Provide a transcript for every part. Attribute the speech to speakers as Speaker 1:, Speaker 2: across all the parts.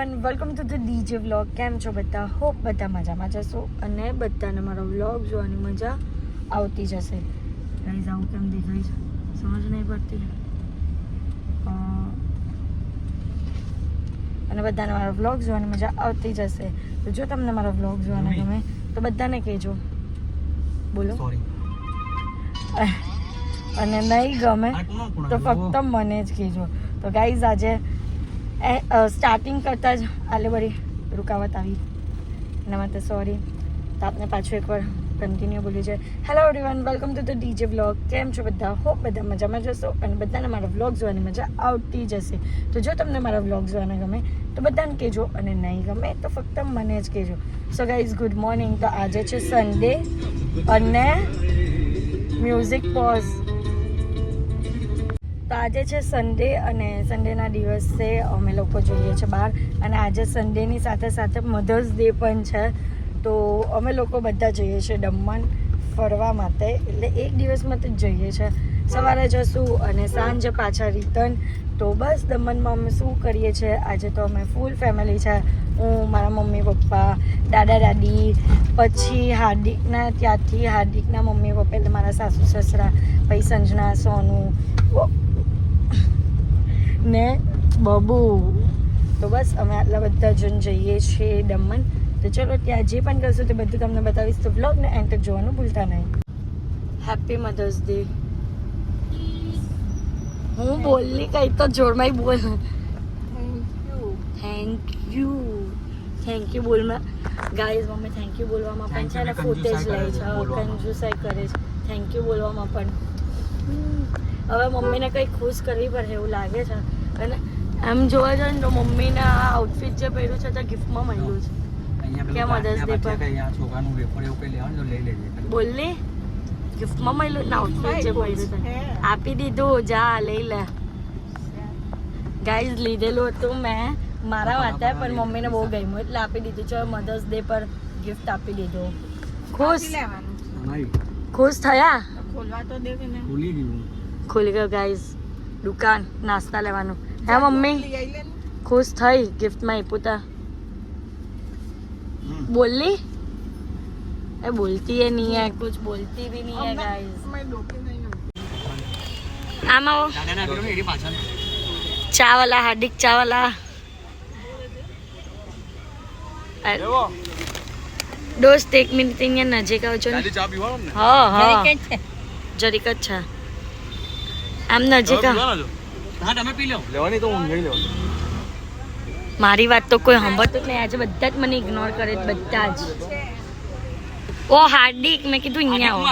Speaker 1: Everyone, welcome to the DJ vlog. કેમ છો બધા? હોપ બધા મજામાં જશો અને બધાને મારો વ્લોગ જોવાની મજા આવતી જશે. ગાઈઝ આવું કેમ દેખાય છે સમજ નહીં પડતી. અને બધાને મારો વ્લોગ જોવાની મજા આવતી જશે. તો જો તમને મારો વ્લોગ જોવાના ગમે તો બધાને કહેજો. બોલો અને નહીં ગમે તો ફક્ત મને જ કહેજો. તો ગાઈઝ આજે સ્ટાર્ટિંગ કરતાં જ આલે બધી રૂકાવટ આવી એના માટે સોરી. તો આપણે પાછું એકવાર કન્ટિન્યુ બોલ્યું છે. Hello everyone, welcome to the DJ vlog. કેમ છો બધા? હોપ બધા મજામાં જશો અને બધાને મારા વ્લોગ જોવાની મજા આવતી જશે. તો જો તમને મારા વ્લોગ જોવાના ગમે તો બધાને કહેજો અને નહીં ગમે તો ફક્ત મને જ કહેજો. So guys good morning. તો આજે છે સન્ડે અને મ્યુઝિક પોઝ. તો આજે છે સન્ડે અને સન્ડેના દિવસે અમે લોકો જોઈએ છીએ બહાર. અને આજે સન્ડેની સાથે સાથે મધર્સ ડે પણ છે. તો અમે લોકો બધા જઈએ છીએ દમણ ફરવા માટે. એટલે એક દિવસ માટે જ જઈએ છીએ. સવારે જશું અને સાંજે પાછા રિટર્ન. તો બસ દમણમાં અમે શું કરીએ છીએ આજે તો અમે ફૂલ ફેમિલી છે. હું, મારા મમ્મી પપ્પા, દાદા દાદી, પછી હાર્દિકના ત્યાંથી હાર્દિકના મમ્મી પપ્પા એટલે મારા સાસુ સસરા, પછી સંજના, સોનું ને બબુ. તો બસ અમે આટલા બધા જણ જઈએ છીએ દમણ. તો ચલો ત્યાં જે પણ કરશું તે બધું તમને બતાવીશ. તો બ્લોગને એન્ડ તક જોવાનું ભૂલતા નહીં. Happy mother's day. હું બોલની કઈ તો જોરમાં બોલ. થેન્ક યુ બોલમાં ગાઈઝ મમ્મી થેન્ક યુ બોલવામાં પણ છે ને ફૂટેજ લે છે, કંજુસાઈ કરે છે થેન્ક યુ બોલવામાં પણ. હવે મમ્મીને કંઈ ખુશ કરવી પડે એવું લાગે છે. અને આમ જોવા જાય ને તો મમ્મીને આ આઉટફિટ જે પહેર્યું છે તે ગિફ્ટમાં મળ્યું છે. કે મધર્સ ડે પર બોલની ગિફ્ટમાં મળ્યું ને આઉટફિટ જે પહેર્યું છે આપી દીધું. જા લઈ લે. ગાઈઝ લીધેલું હતું મેં મારા માટે પણ મમ્મીને બહુ ગમ્યું એટલે આપી દીધું છે. મધર્સ ડે પર ગિફ્ટ આપી દીધું. ખુશ થયા? ખુલી ગયો ગાઈઝ દુકાન નાસ્તા લેવાનું. હે મમ્મી ખુશ થઈ ગિફ્ટમાં આપ્યું તા? બોલી એ બોલતી है नहीं है कुछ बोलती भी नहीं है गाइस. આમ આવો ચા વાલા હાર્દિક ચા વાલા દોસ્ત 1 મિનિટ અહીંયા નજીક આવજો ને. હા હા જરીક જ છે આમ નજીક. મારી વાત તો કોઈ સાંભળતું જ નહીં. આજે બધા જ મને ઇગ્નોર કરે બધા જ. ઓ હાર્દિક મેં કીધું અહીંયા આવો.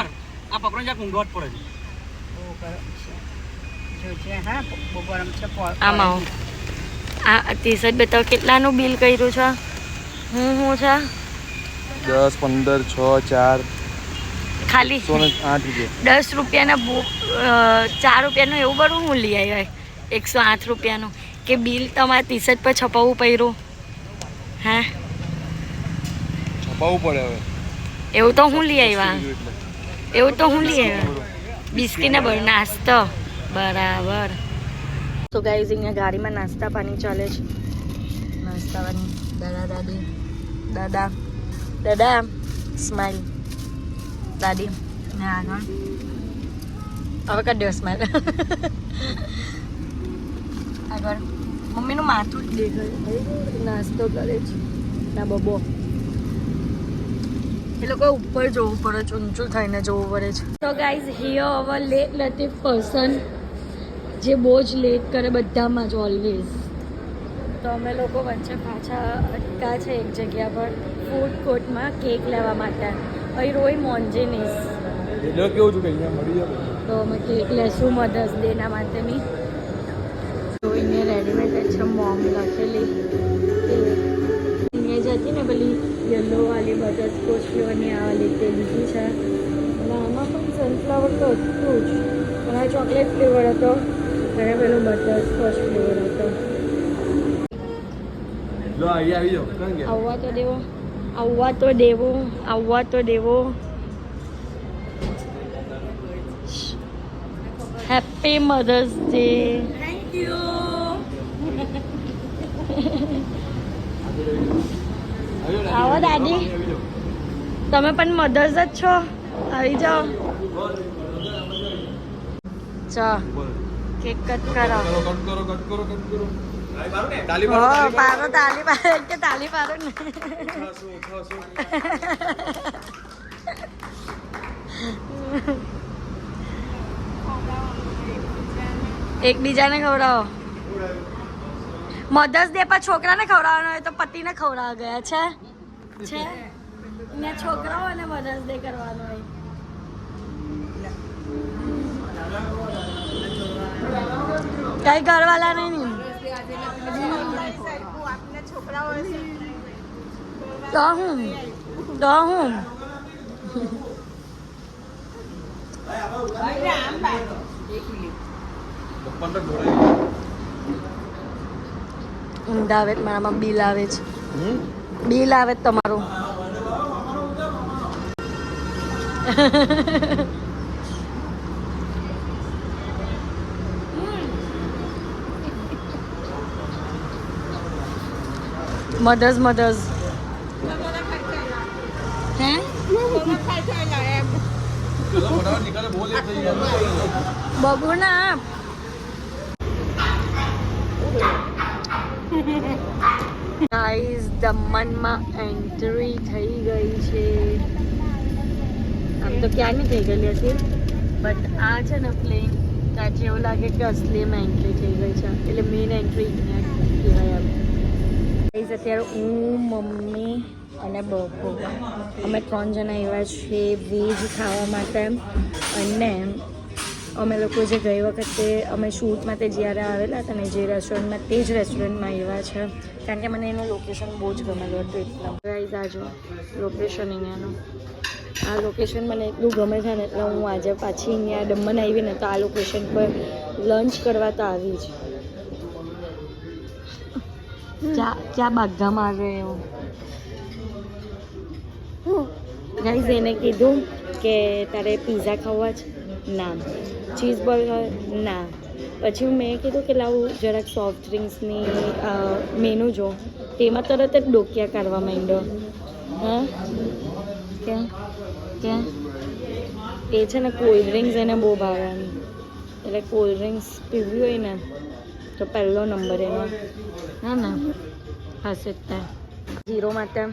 Speaker 1: આમ આવો. આ ટી શર્ટ બતાવો કેટલાનું બિલ કર્યું છે? હું છે
Speaker 2: 10, 15, 6, 4
Speaker 1: ખાલી 10 રૂપિયાના 4 રૂપિયાનું એવું બધું હું લઈ આવ્યો 108 રૂપિયાનું કે બિલ તમારા ટી શર્ટ પર છપાવવું પડ્યું? હે
Speaker 2: છપાવવું પડે હવે.
Speaker 1: એવું તો હું લઈ આવ્યા. બિસ્કીટ ને બર નાસ્તો બરાબર. તો ગાઈઝ અહીંયા ગાડીમાં નાસ્તા પાણી ચાલે છે. નાસ્તા પાણી દાદા દાદી દાદા સ્માઈલ દાદી ને આગળ હવે કાઢ દો સ્માઈલ. આગળ મમ્મીનું માથું જ દેખાય. નાસ્તો કરે છે ના બબો. એ લોકો ઉપર જવું પડે છે, ઊંચું થઈને જવું પડે છે. તો guys here our late Latif person જે બહુ જ લેટ કરે બધામાં જ ઓલવેઝ. તો અમે લોકો વચ્ચે પાછા અટકા છે એક જગ્યા પર ફૂડ કોર્ટમાં કેક લેવા માટે. અહીં રોય મોન્જેનીસ તો અમે કેક લેશું મધર્સ ડેના માટેની. તો અહીંયા રેડીમેડ છે મોમ લખેલી અહીંયા જતી ને પેલી યલો વાળી બટરસ્કોચ ફ્લેવરની આ વાળી તે લીધી છે. અને આમાં પણ સનફ્લાવર તો હતું જ પણ આ ચોકલેટ ફ્લેવર હતો અને પેલો બટરસ્કોચ ફ્લેવર હતો. આવવા તો દેવો. Happy mother's day. Thank you. Daddy તમે પણ મધર્સ જ છો આવી જાઓ ચા કેક કટ કરો પારો તાલી પારો કે તાલી પારો ને એકબીજાને ખવડાવો મધર્સ ડે પર છોકરાને ખવડાવવાનો હોય તો પતિને ખવડાવવા ગયા છે ને છોકરાઓને મધર્સ ડે કરવાનો હોય કઈ ઘરવાળા નહીં તો હું ઊંઘ આવે મારામાં બિલ આવે છે બિલ આવે તમારું મધર્સ હે બબુ ના ગાઈઝ દમણમાં એન્ટ્રી થઈ ગઈ છે આમ તો ક્યાંની થઈ ગયેલી હતી બટ આ છે ને પ્લેન ત્યાંથી એવું લાગે કે અસલીમાં એન્ટ્રી થઈ ગઈ છે એટલે મેઇન એન્ટ્રી કહેવાય આમ ગાઈઝ અત્યારે હું મમ્મી અને બબુ અમે 3 જણા એવા છીએ વેજ ખાવા માટે અને અમે લોકો જે ગઈ વખતે અમે શૂટ માટે જ્યારે આવેલા હતા ને જે રેસ્ટોરન્ટમાં તે જ રેસ્ટોરન્ટમાં આવ્યા છે કારણ કે મને એનું લોકેશન બહુ જ ગમેલું હતું એટલા ગાઈઝ આજો લોકેશન અહીંયાનું આ લોકેશન મને એટલું ગમે છે ને એટલે હું આજે પાછી અહીંયા દમણ આવી ને તો આ લોકેશન પર લંચ કરવા તો આવી જ ક્યાં બાગા મારે એવું ગાઈઝ એને કીધું કે તારે પિઝા ખાવા જ ના ચીઝ બર્ગર ના પછી મેં કીધું કે લાવું જરાક સોફ્ટ ડ્રિંક્સની મેનુ જો તેમાં તરત જ ડોકિયા કાઢવા માંડ્યો હા ક્યાં એ છે ને કોલ્ડ ડ્રિંક્સ એને બહુ ભાવે એમ એટલે કોલ્ડ ડ્રિંક્સ પીવી હોય ને તો પહેલો નંબર એનો હા ને હશે જ ત્યાં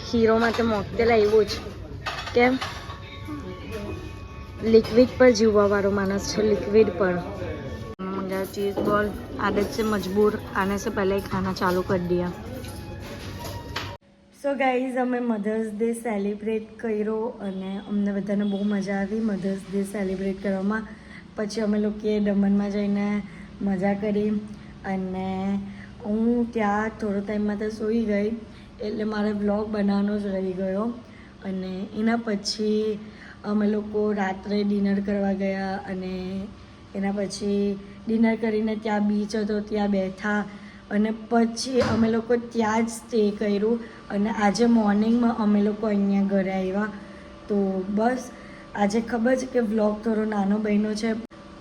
Speaker 1: હીરો માટે મોકટેલ આવ્યું જ કેમ लिक्विड पर जीवा वालो मानस है लिक्विड पर मंगाया चीज़ बॉल आदत से मजबूर आने से पहले ही खाना चालू कर दिया સો ગાઈઝ અમે મધર્સ ડે સેલિબ્રેટ કર્યો અને અમને બધાને બહુ મજા આવી મધર્સ ડે સેલિબ્રેટ કરવામાં પછી અમે લોકોએ દમણમાં જઈને મજા કરી અને હું ત્યાં થોડો ટાઈમમાં તો સૂઈ ગઈ એટલે મારે વ્લોગ બનાવવાનો જ રહી ગયો અને એના પછી અમે લોકો રાત્રે ડિનર કરવા ગયા અને એના પછી ડિનર કરીને ત્યાં બીચ હતો ત્યાં બેઠા અને પછી અમે લોકો ત્યાં જ સ્ટે કર્યું અને આજે મોર્નિંગમાં અમે લોકો અહીંયા ઘરે આવ્યા તો બસ આજે ખબર છે કે વ્લોગ થોડો નાનો બન્યો છે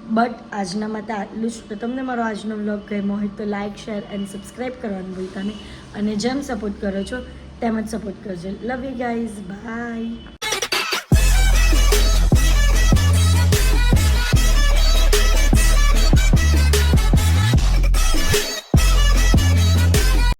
Speaker 1: બટ આજના માટે આટલું જ તો તમને મારો આજનો વ્લોગ ગમ્યો હોય તો લાઇક શેર એન્ડ સબસ્ક્રાઈબ કરવાનું ભૂલતા નહીં અને જેમ સપોર્ટ કરો છો તેમ જ સપોર્ટ કરજો લવ યુ ગાઈઝ બાય